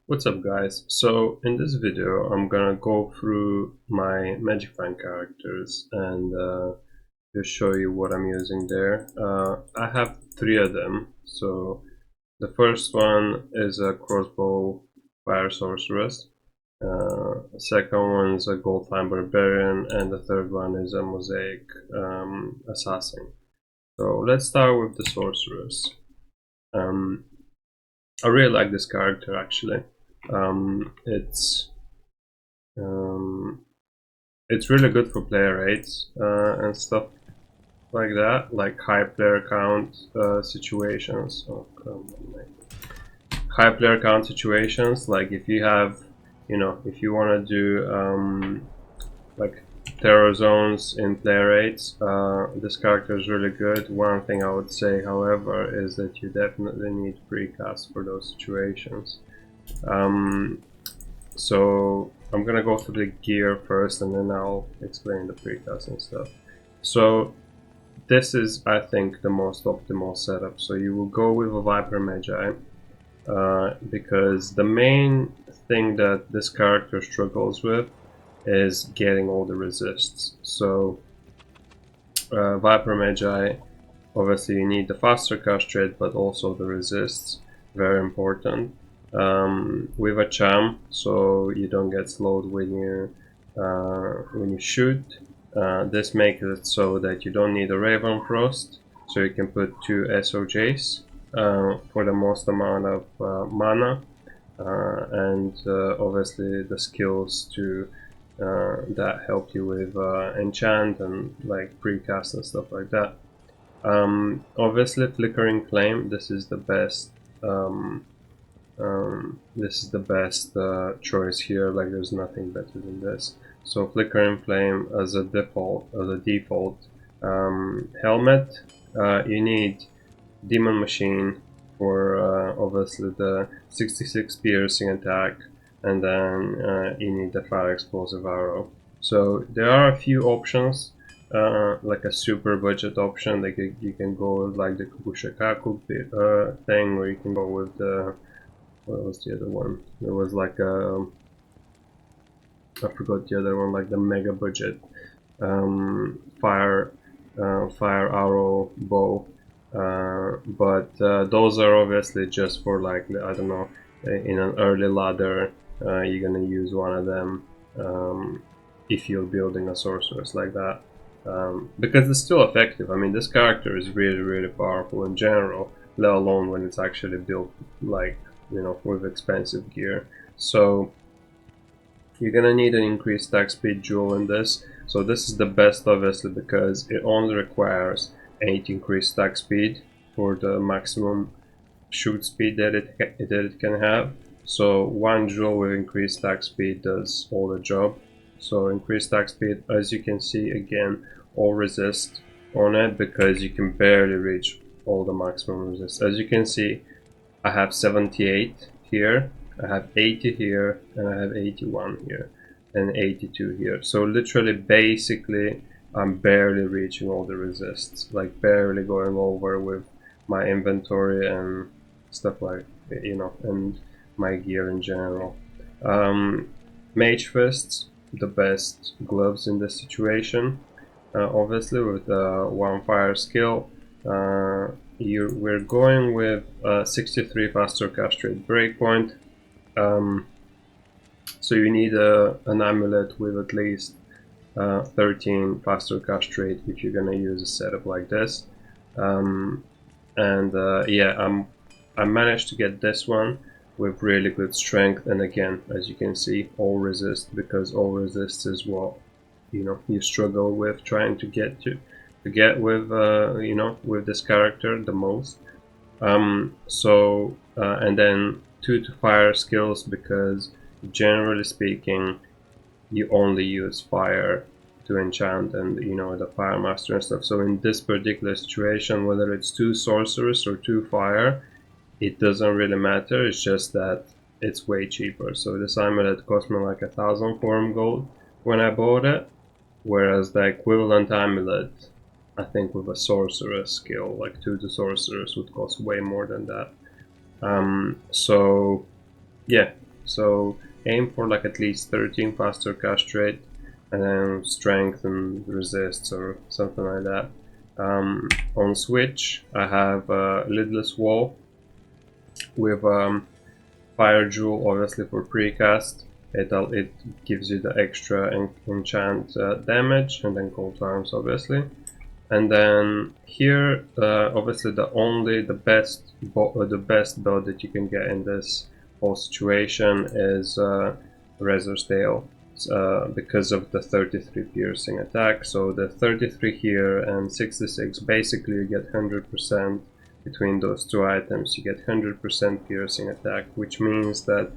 What's up guys? So in this video I'm gonna go through my Magic Find characters and just show you what I'm using there. I have three of them. So the first one is a crossbow fire sorceress. The second one is a gold time barbarian, and the third one is a mosaic assassin. So let's start with the sorceress. Um, I really like this character actually. It's um, it's really good for player rates and stuff like that, like high player count situations. Oh, come on, mate. High player count situations, like if you have, if you want to do like terror zones in player rates, this character is really good. One thing I would say, however, is that you definitely need precast for those situations. Um, So I'm gonna go through the gear first and then I'll explain the precast and stuff. So this is, I think, the most optimal setup. So you will go with a Viper Magi because the main thing that this character struggles with is getting all the resists. So Viper Magi, obviously you need the faster cast rate, but also the resists, very important. With a cham, so you don't get slowed when you shoot. This makes it so that you don't need a Raven Frost, so you can put two SOJs for the most amount of mana, and obviously the skills to that help you with enchant and like precast and stuff like that. Obviously, Flickering Flame. This is the best. This is the best choice here. Like, there's nothing better than this. So, Flickering Flame as a default helmet. You need Demon Machine for obviously the 66 piercing attack, and then you need the Fire Explosive Arrow. So there are a few options, like a super budget option. Like you can go with like the Kukushakaku thing, or you can go with the, what was the other one? There was like a, I forgot the other one, like the mega budget fire arrow bow. But those are obviously just for, like, I don't know, in an early ladder you're gonna use one of them if you're building a sorceress like that, because it's still effective. I mean, this character is really powerful in general, let alone when it's actually built, like, with expensive gear. So you're gonna need an increased attack speed jewel in this. So this is the best, obviously, because it only requires 8 increased attack speed for the maximum shoot speed that it can have. So one jewel with increased attack speed does all the job. So increased attack speed, as you can see, again, all resist on it because you can barely reach all the maximum resist. As you can see, I have 78 here, I have 80 here, and I have 81 here, and 82 here. So literally, basically, I'm barely reaching all the resists, like barely going over with my inventory and stuff, like, and my gear in general. Mage Fists, the best gloves in this situation, obviously with one fire skill. We're going with 63 faster cast rate breakpoint. So you need an amulet with at least 13 faster cast rate if you're gonna use a setup like this. Yeah, I managed to get this one with really good strength, and again, as you can see, all resist, because all resist is what you struggle with trying to get with with this character the most. And then 2 to fire skills, because generally speaking you only use fire to enchant, and the fire master and stuff. So in this particular situation, whether it's 2 sorceress or 2 fire, it doesn't really matter. It's just that it's way cheaper. So this amulet cost me like 1,000 forum gold when I bought it, whereas the equivalent amulet, I think with a sorceress skill, like 2 to sorceress, would cost way more than that. So yeah, So aim for like at least 13 faster cast rate, and then strength and resists or something like that. On switch, I have lidless wall with fire jewel, obviously for precast. It gives you the extra enchant damage, and then cold arms, obviously. And then here, obviously the best build that you can get in this whole situation is Razor's Tail, because of the 33 piercing attack. So the 33 here and 66, basically you get 100% between those two items. You get 100% piercing attack, which means that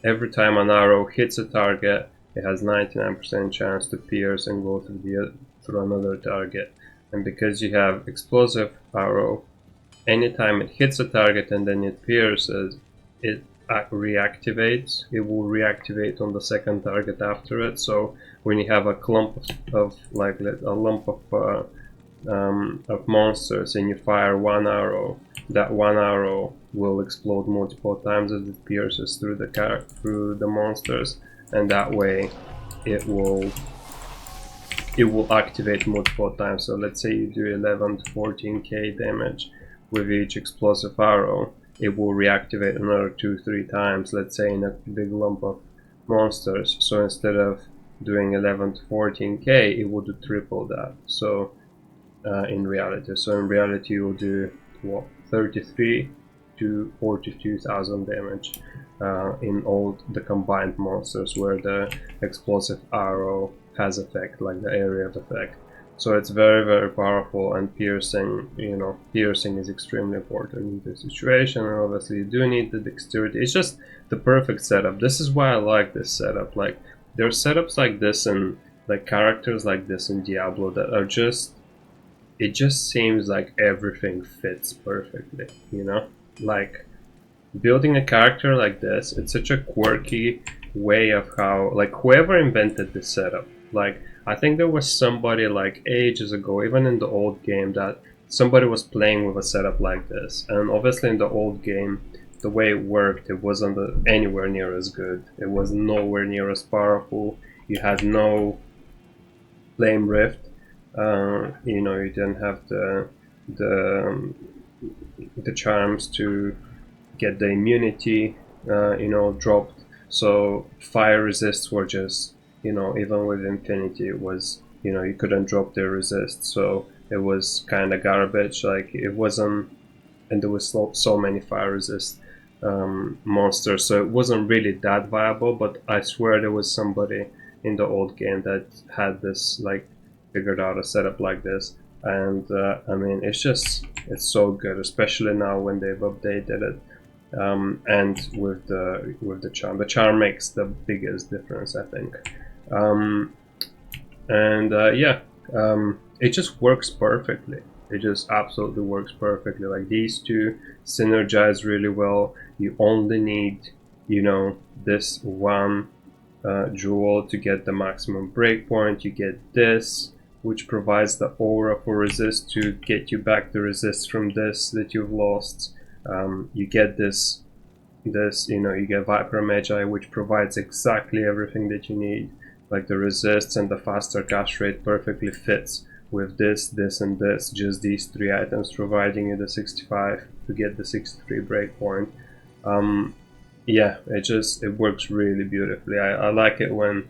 every time an arrow hits a target, it has 99% chance to pierce and go through another target. And because you have explosive arrow, anytime it hits a target and then it pierces, it reactivates. It will reactivate on the second target after it. So when you have a clump of like a lump of monsters and you fire one arrow, that one arrow will explode multiple times as it pierces through the monsters, and that way it will activate multiple times. So let's say you do 11 to 14k damage with each explosive arrow, it will reactivate another 2-3 times, let's say in a big lump of monsters. So instead of doing 11 to 14k, it will do triple that. So in reality you will do what, 33 to 42,000 damage in all the combined monsters, where the explosive arrow has effect, like the area of effect. So it's very, very powerful, and piercing, piercing is extremely important in this situation. And obviously you do need the dexterity. It's just the perfect setup. This is why I like this setup. Like, there are setups like this and like characters like this in Diablo that are just, it just seems like everything fits perfectly, like building a character like this, it's such a quirky way of how, like, whoever invented this setup, like, I think there was somebody like ages ago, even in the old game, that somebody was playing with a setup like this. And obviously in the old game, the way it worked, it wasn't anywhere near as good. It was nowhere near as powerful. You had no flame rift. You didn't have the charms to get the immunity, dropped. So fire resists were just, even with infinity, it was, you couldn't drop the resist. So it was kind of garbage. Like, it wasn't, and there was so many fire resist monsters, so it wasn't really that viable. But I swear there was somebody in the old game that had this, like, figured out a setup like this. And I mean, it's so good, especially now when they've updated it. And with the charm makes the biggest difference, I think. It just works perfectly. It just absolutely works perfectly. Like, these two synergize really well. You only need, this one jewel to get the maximum breakpoint. You get this, which provides the aura for resist to get you back the resist from this that you've lost. You get this, you get Viper Magi, which provides exactly everything that you need. Like, the resists and the faster cast rate perfectly fits with this, and this. Just these three items providing you the 65 to get the 63 breakpoint. Yeah, it works really beautifully. I like it when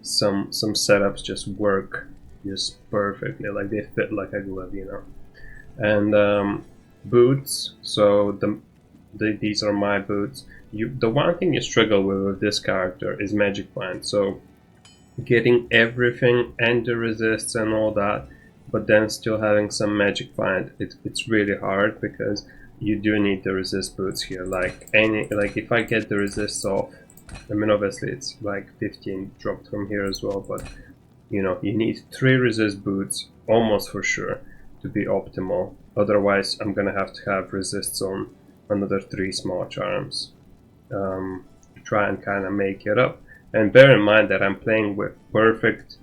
some setups just work just perfectly, like they fit like a glove, And boots. So these are my boots. The one thing you struggle with this character is magic find. So getting everything and the resists and all that, but then still having some magic find, it's really hard, because you do need the resist boots here. Like if I get the resists off, I mean, obviously it's like 15 dropped from here as well, but you need 3 resist boots almost for sure to be optimal. Otherwise I'm gonna have to have resists on another 3 small charms to try and kind of make it up. And bear in mind that I'm playing with perfect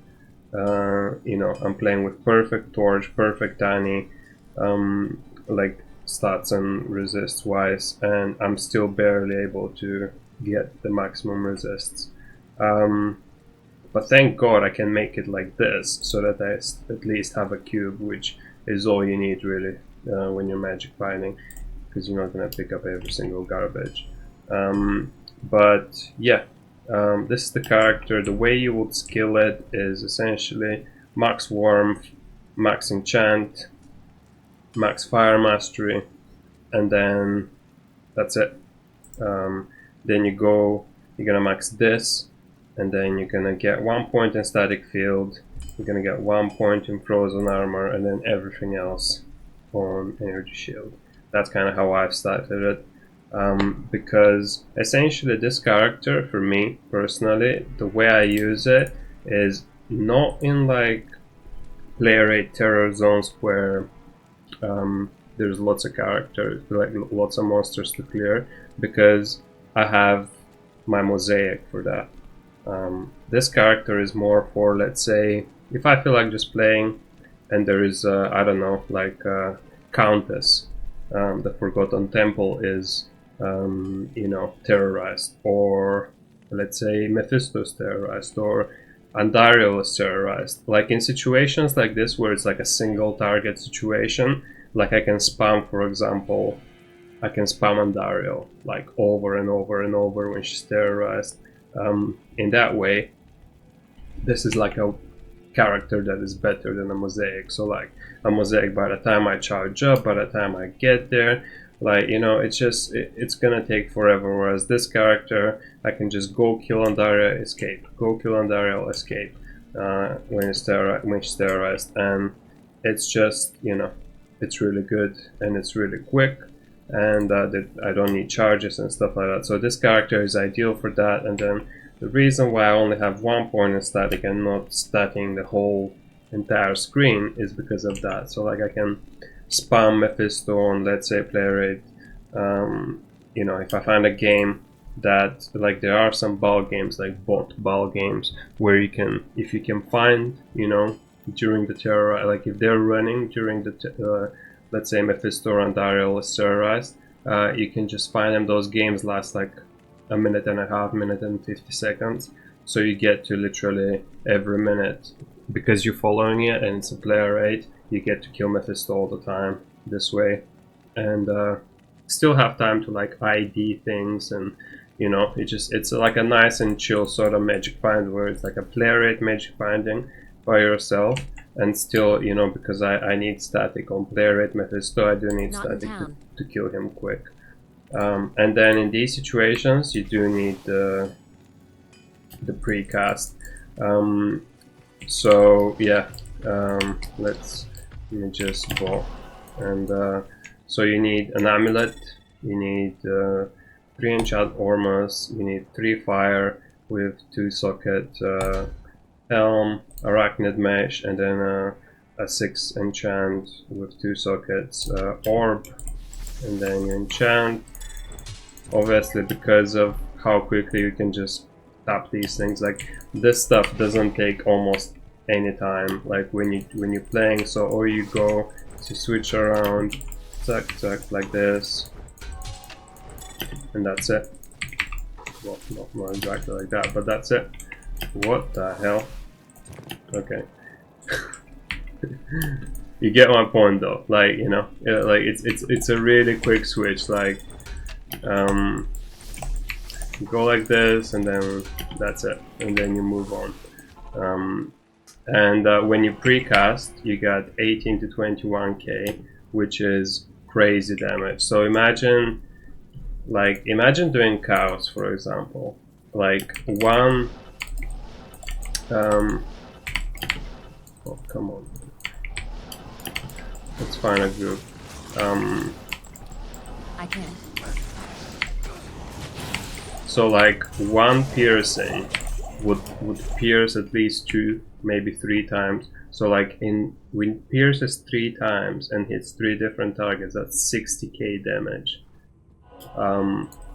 I'm playing with perfect torch, perfect tiny like stats and resist wise, and I'm still barely able to get the maximum resists. But thank God I can make it like this, so that I at least have a cube, which is all you need really when you're magic finding, because you're not gonna pick up every single garbage. But yeah, this is the character. The way you would skill it is essentially max warmth, max enchant, max fire mastery, and then that's it. Then you're gonna max this, and then you're gonna get 1 point in static field, you're gonna get 1 point in frozen armor, and then everything else on energy shield. That's kind of how I've started it. Because essentially this character, for me personally, the way I use it is not in like player rate terror zones where there's lots of characters, like lots of monsters to clear, because I have my mosaic for that. This character is more for, let's say, if I feel like just playing and there is, I don't know, like Countess, the Forgotten Temple is, you know, terrorized, or let's say Mephisto's terrorized, or Andariel is terrorized. Like in situations like this where it's like a single target situation, like I can spam, for example, I can spam Andariel like over and over and over when she's terrorized. In that way, this is like a character that is better than a mosaic. So like a mosaic, by the time I charge up, by the time I get there, like, you know, it's gonna take forever. Whereas this character, I can just go kill Andariel, escape, go kill Andariel, escape when she's terrorized, and it's just, you know, it's really good and it's really quick, and I don't need charges and stuff like that. So this character is ideal for that. And then the reason why I only have 1 point in static and not statting the whole entire screen is because of that. So like I can spam Mephisto on, let's say, player rate. You know, if I find a game that, like, there are some ball games, like ball games, where you can, if you can find, you know, during the terror, like if they're running during the let's say Mephisto or Andariel is terrorized, you can just find them. Those games last like a minute and a half, minute and 50 seconds. So you get to literally every minute, because you're following it and it's a player rate, you get to kill Mephisto all the time this way. And still have time to like ID things, and you know, it's like a nice and chill sort of magic find where it's like a player rate magic finding by yourself. And still, you know, because I need static on player rate Mephisto, I do need static to kill him quick. And then in these situations, you do need the precast. So yeah, let me just go. And so you need an amulet, you need 3 enchant ormus, you need 3 fire with 2 socket helm, arachnid mesh, and then a 6 enchant with 2 sockets orb, and then you enchant. Obviously, because of how quickly you can just tap these things, like this stuff doesn't take almost any time, like when you're playing. So all you go to switch around, tuck like this, and that's it. Well, not exactly like that, but that's it. What the hell? Okay. You get my point though, like, you know, like it's a really quick switch, like go like this, and then that's it, and then you move on. And when you precast, you got 18 to 21k, which is crazy damage. So imagine doing chaos, for example, like one oh, come on, let's find a group. I can't. So like one piercing would pierce at least 2, maybe 3 times. So like when pierces 3 times and hits 3 different targets, that's 60k damage.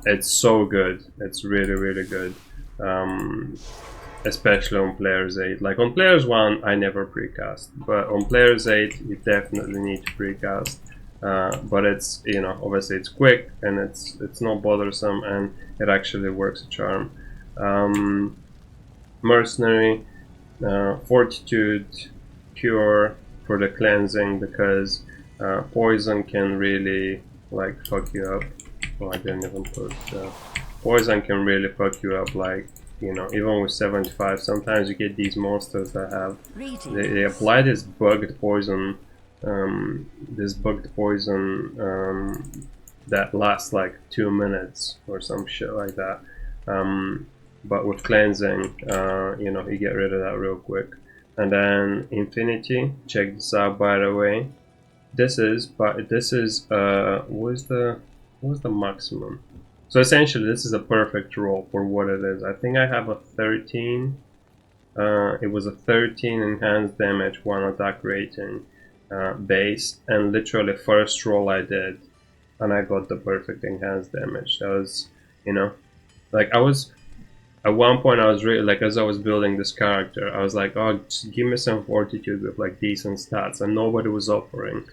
It's so good. It's really good. Especially on players 8. Like on players 1, I never precast, but on players 8, you definitely need to precast. but it's, you know, obviously it's quick and it's not bothersome, and it actually works a charm. Mercenary, Fortitude, Cure for the cleansing, because poison can really like fuck you up. Oh, I didn't even put poison can really fuck you up, like, you know, even with 75 sometimes you get these monsters that have they apply this bugged poison, that lasts like 2 minutes or some shit like that. But with cleansing, you know, you get rid of that real quick. And then Infinity, check this out by the way. This is what was the maximum? So essentially this is a perfect roll for what it is. I think I have a 13. It was a 13 enhanced damage, 1 attack rating base, and literally first roll I did, and I got the perfect enhanced damage. That was, you know, like I was at one point I was really like, as I was building this character, I was like, oh, just give me some fortitude with like decent stats, and nobody was offering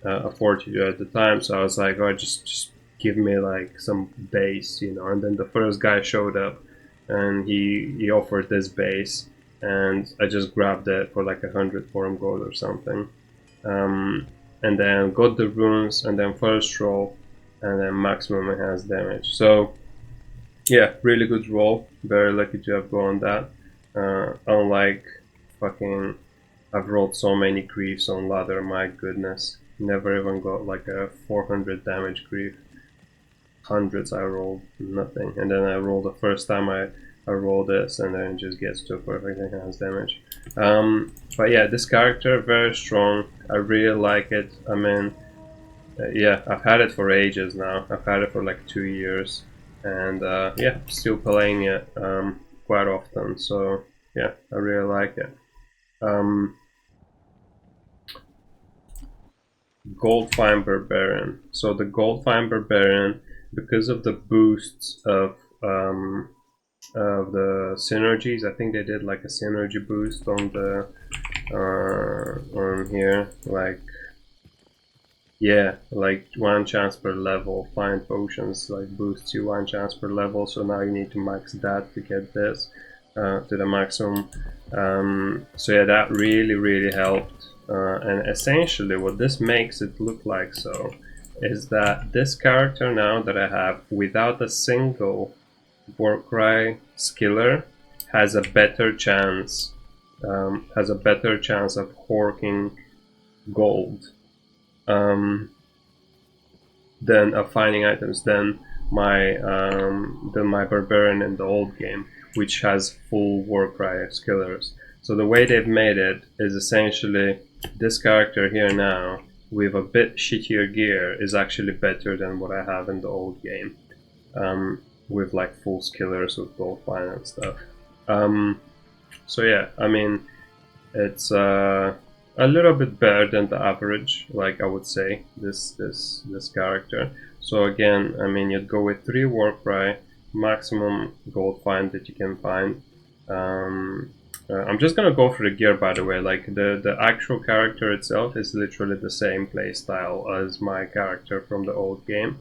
a fortitude at the time, so I was like, oh, just give me like some base, you know. And then the first guy showed up, and he offered this base, and I just grabbed it for like 100 forum gold or something, and then got the runes, and then first roll, and then maximum enhanced damage. So yeah, really good roll. Very lucky to have gone that. Unlike fucking, I've rolled so many griefs on ladder, my goodness. Never even got like a 400 damage grief. Hundreds I rolled, nothing. And then I rolled the first time I roll this, and then it just gets to a perfect enhanced damage. But yeah, this character, very strong. I really like it. I mean, yeah, I've had it for ages now. I've had it for like 2 years. And yeah, still playing it quite often. So yeah, I really like it. Goldfine Barbarian. So the Goldfine Barbarian, because of the boosts of the synergies, I think they did like a synergy boost on the on here, like, yeah, like 1 chance per level. Find potions like boosts you 1 chance per level, so now you need to max that to get this to the maximum. So yeah, that really helped. And essentially what this makes it look like so is that this character now that I have, without a single Warcry skiller, has a better chance of horking gold than of finding items than my barbarian in the old game, which has full Warcry skillers. So the way they've made it is essentially this character here now with a bit shittier gear is actually better than what I have in the old game, with like full skillers with Goldfine and stuff. So yeah, I mean, it's a little bit better than the average, like I would say, this character. So again, I mean, you'd go with 3 Warcry, maximum Goldfine that you can find. I'm just gonna go for the gear, by the way. Like the actual character itself is literally the same playstyle as my character from the old game.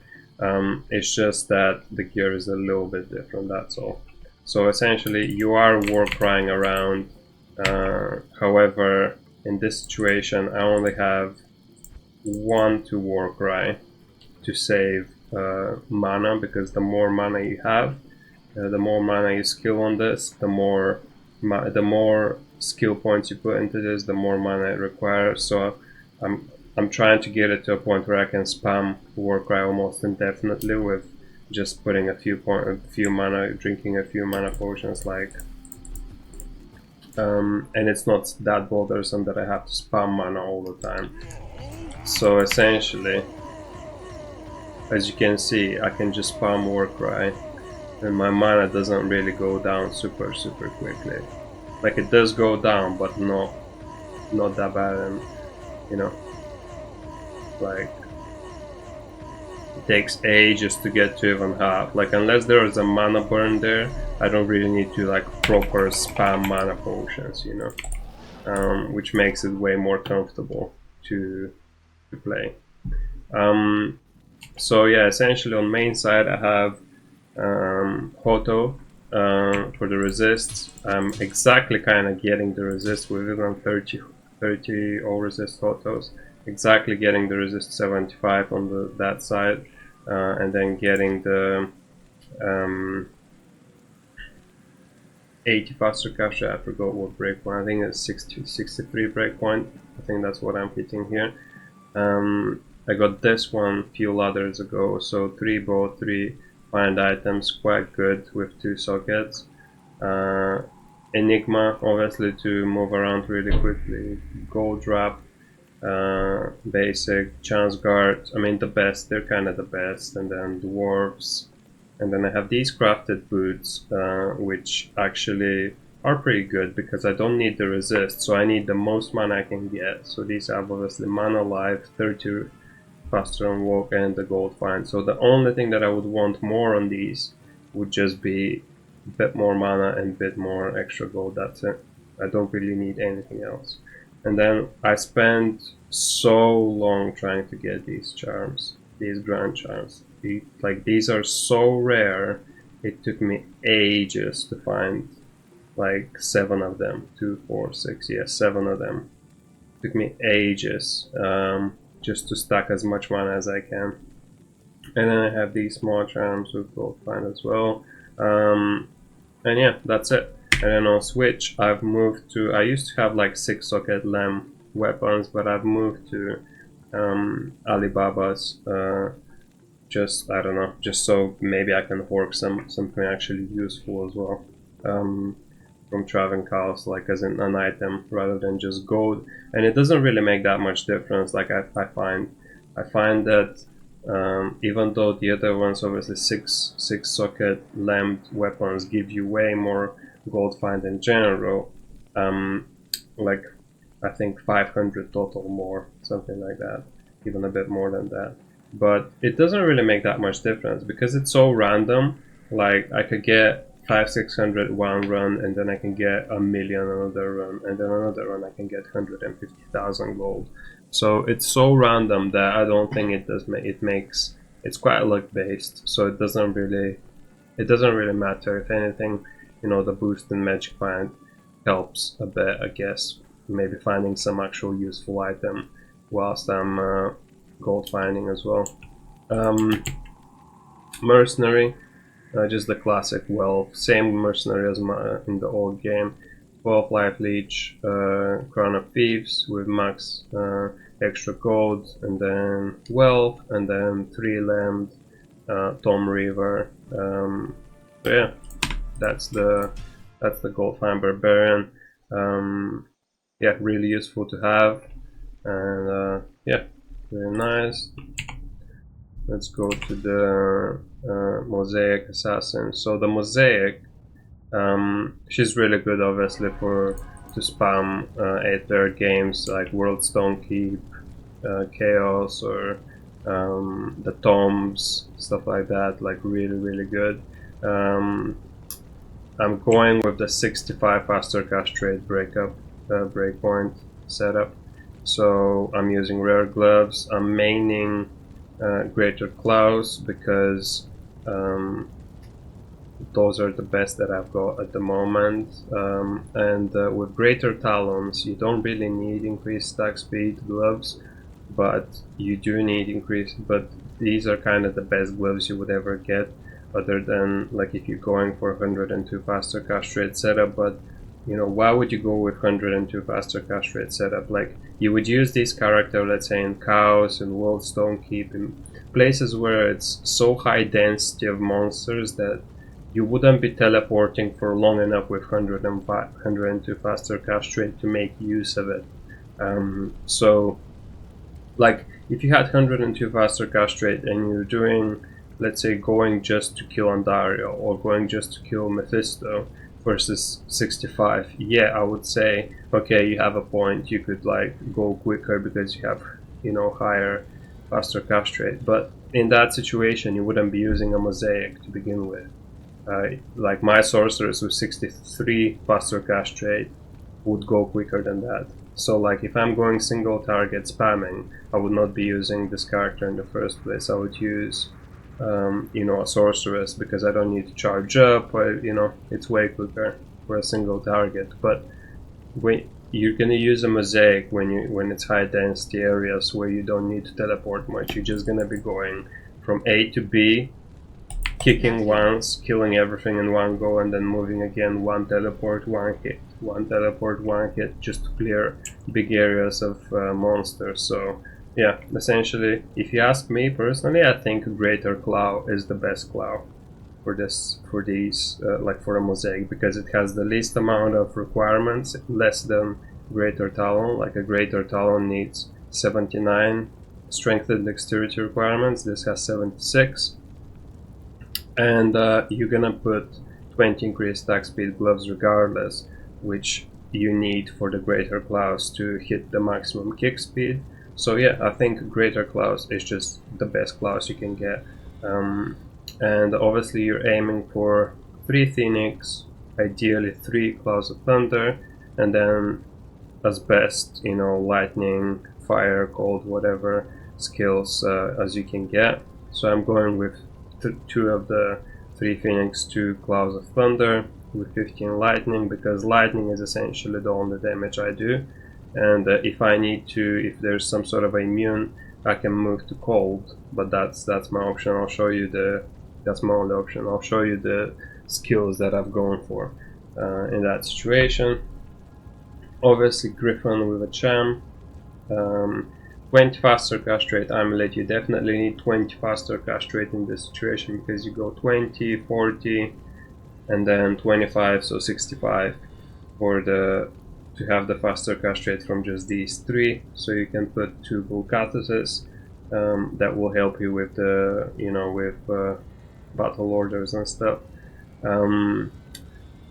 It's just that the gear is a little bit different, that's all. So essentially you are Warcrying around. However, in this situation I only have 1 to Warcry to save mana, because the more mana you have, the more mana you skill on this, the more skill points you put into this, the more mana it requires. So I'm trying to get it to a point where I can spam Warcry almost indefinitely with just putting a few mana, drinking a few mana potions, like, and it's not that bothersome that I have to spam mana all the time. So essentially, as you can see, I can just spam Warcry, and my mana doesn't really go down super quickly. Like, it does go down, but not that bad, and you know, like, it takes ages to get to even half. Like, unless there is a mana burn there, I don't really need to like proper spam mana potions, you know, which makes it way more comfortable to play. So yeah, essentially on main side I have Hoto for the resists. I'm exactly kind of getting the resist with even 30 all resist Hotos. Exactly getting the resist 75 on that side, and then getting the 80 faster capture. I forgot what breakpoint. I think it's 63 breakpoint. I think that's what I'm hitting here. I got this one a few ladders ago, so 3 bow, 3 find items, quite good with 2 sockets. Enigma, obviously, to move around really quickly. Gold wrap, basic, chance guard. I mean, the best, they're kind of the best. And then dwarves. And then I have these crafted boots, which actually are pretty good because I don't need the resist, so I need the most mana I can get. So these have obviously mana life, 30 faster on walk, and the gold find. So the only thing that I would want more on these would just be a bit more mana and a bit more extra gold. That's it. I don't really need anything else. And then I spent so long trying to get these charms, these grand charms. These are so rare. It took me ages to find like 7 of them. 2, 4, 6, yeah, 7 of them. It took me ages just to stack as much mana as I can. And then I have these small charms with gold find as well. And yeah, that's it. And then on Switch, I've moved to, I used to have like 6 socket lamb weapons, but I've moved to Alibaba's, just, I don't know, just so maybe I can hork something actually useful as well. From Traven Cows, like as an item rather than just gold. And it doesn't really make that much difference. Like I find that even though the other ones, obviously six socket lamped weapons give you way more gold find in general, like I think 500 total more, something like that, even a bit more than that. But it doesn't really make that much difference because it's so random. Like I could get 500-600 one run, and then I can get 1,000,000 another run, and then another run I can get 150,000 gold. So it's so random that I don't think it does makes it's quite luck based. So it doesn't really matter. If anything, you know, the boost in Magic Find helps a bit, I guess. Maybe finding some actual useful item whilst I'm gold finding as well. Mercenary. Just the classic same mercenary as in the old game. 12 life leech, crown of thieves with max extra gold, and then wealth, and then 3 land, Tom River. So yeah, that's the gold find barbarian. Yeah, really useful to have, and yeah, very nice. Let's go to the Mosaic Assassin. So the Mosaic, she's really good, obviously, to spam 8-player games like World Stone Keep, Chaos, or the Tombs, stuff like that. Like really good. I'm going with the 65 faster cast rate breakpoint setup. So I'm using rare gloves. I'm maining Greater Claws because those are the best that I've got at the moment. And with Greater Talons, you don't really need increased stack speed gloves, but you do need increased. But these are kind of the best gloves you would ever get, other than like if you're going for 102 faster cast rate setup. But you know, why would you go with 102 faster cast rate setup? Like you would use this character, let's say in Chaos and World Stone Keep, in places where it's so high density of monsters that you wouldn't be teleporting for long enough with 102 faster cast rate to make use of it. So, like, if you had 102 faster cast rate and you're doing, let's say, going just to kill Andario or going just to kill Mephisto versus 65, yeah, I would say, okay, you have a point. You could like go quicker because you have, you know, higher, faster cast rate. But in that situation, you wouldn't be using a Mosaic to begin with. Like my sorcerers with 63 faster cast rate would go quicker than that. So like if I'm going single target spamming, I would not be using this character in the first place. I would use you know, a sorceress, because I don't need to charge up, or, you know, it's way quicker for a single target. But when you're gonna use a mosaic when it's high density areas where you don't need to teleport much, you're just gonna be going from A to B, kicking once, killing everything in one go, and then moving again, one teleport, one hit, one teleport, one hit, just to clear big areas of monsters. So yeah, essentially, if you ask me personally, I think Greater Claw is the best claw for these like for a mosaic, because it has the least amount of requirements, less than Greater Talon. Like a Greater Talon needs 79 strength and dexterity requirements, this has 76, and you're gonna put 20 increased attack speed gloves regardless, which you need for the Greater Claws to hit the maximum kick speed. So yeah, I think Greater Claws is just the best claws you can get. And obviously you're aiming for 3 Phoenix, ideally 3 Claws of Thunder, and then as best, you know, lightning, fire, cold, whatever skills as you can get. So I'm going with 2 of the 3 Phoenix, 2 Clouds of Thunder with 15 lightning, because lightning is essentially the only damage I do. And if I need to, if there's some sort of immune, I can move to cold, but that's my option. I'll show you that's my only option. I'll show you the skills that I've gone for in that situation. Obviously Griffin with a Cham. 20 faster cast rate amulet. You definitely need 20 faster cast rate in this situation, because you go 20, 40, and then 25, so 65 for to have the faster cast rate from just these 3. So you can put 2 Vulcatuses that will help you with the, you know, with battle orders and stuff.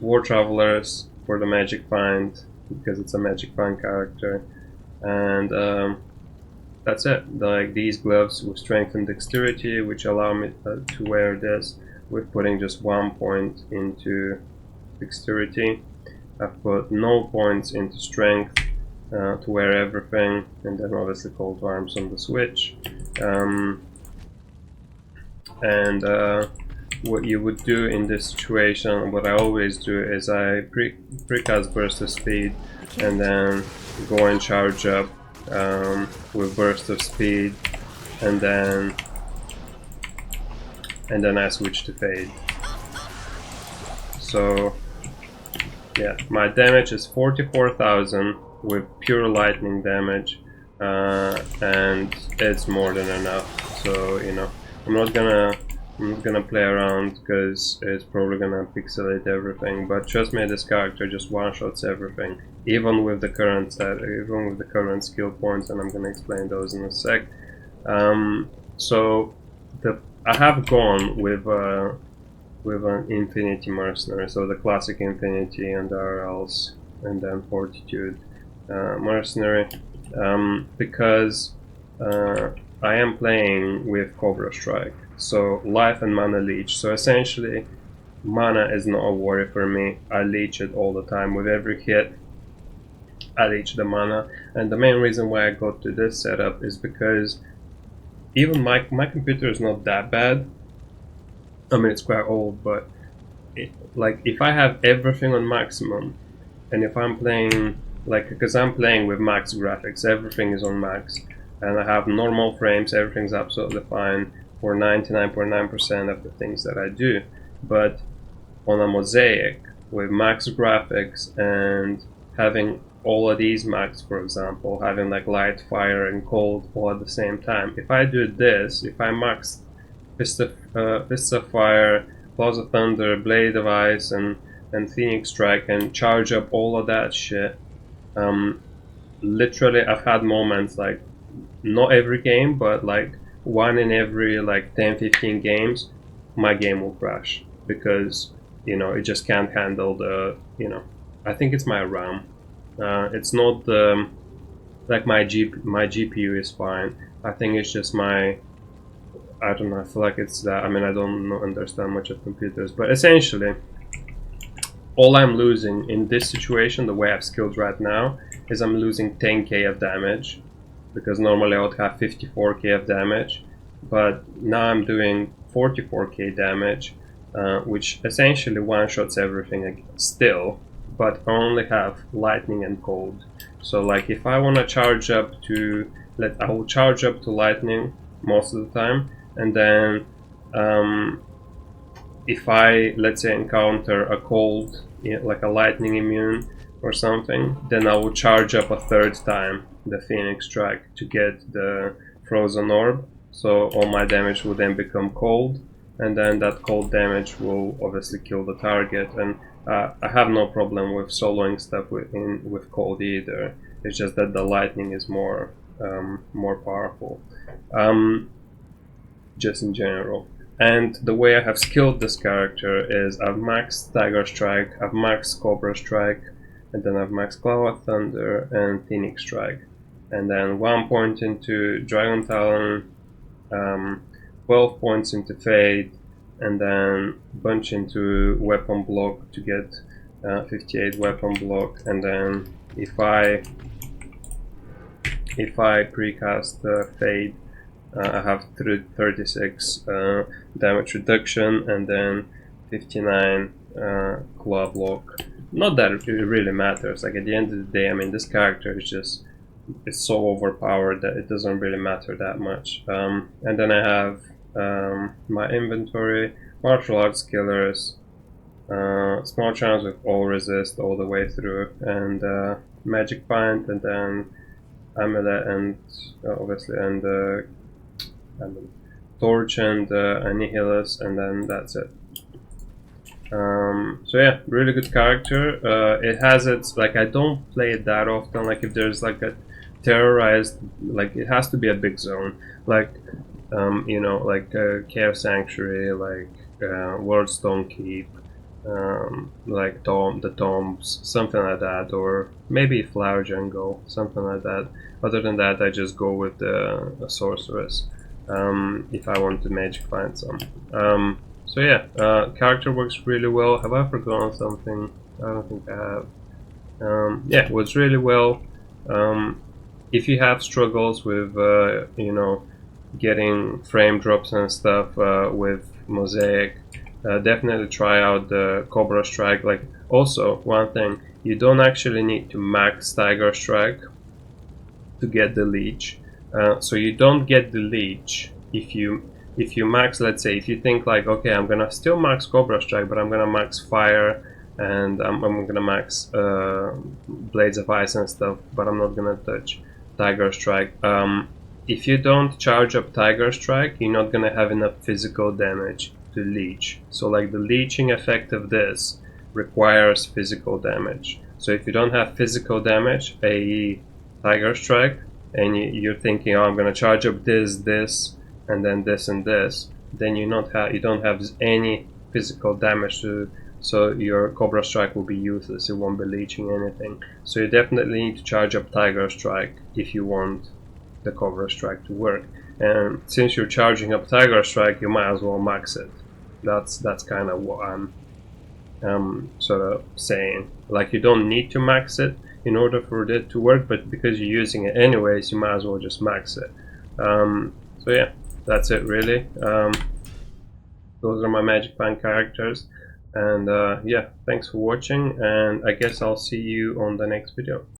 War Travelers for the magic find, because it's a magic find character, and that's it. Like these gloves with strength and dexterity, which allow me to wear this with putting just 1 point into dexterity. I've put no points into strength to wear everything, and then obviously cold arms on the switch. What you would do in this situation, what I always do, is I precast burst of speed and then go and charge up with burst of speed, and then I switch to fade. So yeah, my damage is 44,000 with pure lightning damage, and it's more than enough. So you know, I'm not gonna play around, because it's probably gonna pixelate everything. But trust me, this character just one-shots everything, even with the current skill points, and I'm gonna explain those in a sec. So I have gone with an Infinity Mercenary, so the classic Infinity and RLs, and then Fortitude Mercenary, because I am playing with Cobra Strike, so life and mana leech. So essentially, mana is not a worry for me. I leech it all the time. With every hit, I leech the mana. And the main reason why I got to this setup is because even my computer is not that bad. I mean, it's quite old, but like if I have everything on maximum, and if I'm playing, like, because I'm playing with max graphics, everything is on max, and I have normal frames, everything's absolutely fine for 99.9% of the things that I do. But on a mosaic with max graphics and having all of these max, for example, having like light, fire, and cold all at the same time, if I do this, if I max Fists of Fire, Claws of Thunder, Blade of Ice, and Phoenix Strike, and charge up all of that shit, literally I've had moments, like, not every game, but like 1 in every like 10-15 games, my game will crash, because you know, it just can't handle the, you know, I think it's my RAM. It's not the, like, my GPU is fine. I think it's just my, I don't know, I feel like it's that. I mean, I don't understand much of computers, but essentially all I'm losing in this situation, the way I've skilled right now, is I'm losing 10k of damage, because normally I would have 54k of damage, but now I'm doing 44k damage, which essentially one-shots everything still, but I only have lightning and cold. So like if I want to charge up to, I will charge up to lightning most of the time, and then if I, let's say, encounter a cold, like a lightning immune or something, then I will charge up a third time the Phoenix Strike to get the Frozen Orb. So all my damage will then become cold, and then that cold damage will obviously kill the target. And I have no problem with soloing stuff with cold either. It's just that the lightning is more powerful, just in general. And the way I have skilled this character is I've maxed Tiger Strike, I've maxed Cobra Strike, and then I've maxed Cloud of Thunder and Phoenix Strike. And then 1 point into Dragon Talon, 12 points into Fade, and then bunch into Weapon Block to get 58 Weapon Block. And then if I precast Fade, I have 36 damage reduction, and then 59 claw block. Not that it really matters. Like at the end of the day, I mean, this character is just, it's so overpowered that it doesn't really matter that much. And then I have my inventory, martial arts killers, small chance with all resist all the way through, and magic pint, and then amulet, and obviously, and torch, and annihilus, and then that's it. So yeah, really good character. It has its, like, I don't play it that often. Like if there's like a terrorized, like it has to be a big zone, like you know, like Chaos Sanctuary, like Worldstone Keep, like the tombs, something like that, or maybe Flower Jungle, something like that. Other than that, I just go with the sorceress if I want to magic find some. So yeah, character works really well. Have I forgotten something? I don't think I have. Yeah, it works really well. If you have struggles with, you know, getting frame drops and stuff with Mosaic, definitely try out the Cobra Strike. Like, also, one thing, you don't actually need to max Tiger Strike to get the leech. So you don't get the leech if you max, let's say, if you think like, okay, I'm gonna still max Cobra Strike, but I'm gonna max Fire, and I'm gonna max Blades of Ice and stuff, but I'm not gonna touch Tiger Strike. If you don't charge up Tiger Strike, you're not gonna have enough physical damage to leech. So like the leeching effect of this requires physical damage. So if you don't have physical damage, i.e. Tiger Strike, and you're thinking, oh, I'm gonna charge up this, and then this and this, then you don't have any physical damage to, so your Cobra Strike will be useless. It won't be leeching anything. So you definitely need to charge up Tiger Strike if you want the Cobra Strike to work. And since you're charging up Tiger Strike, you might as well max it. That's kind of what I'm sort of saying. Like, you don't need to max it in order for it to work, but because you're using it anyways, you might as well just max it. So yeah, that's it really. Those are my Magic Band characters, and yeah, thanks for watching, and I guess I'll see you on the next video.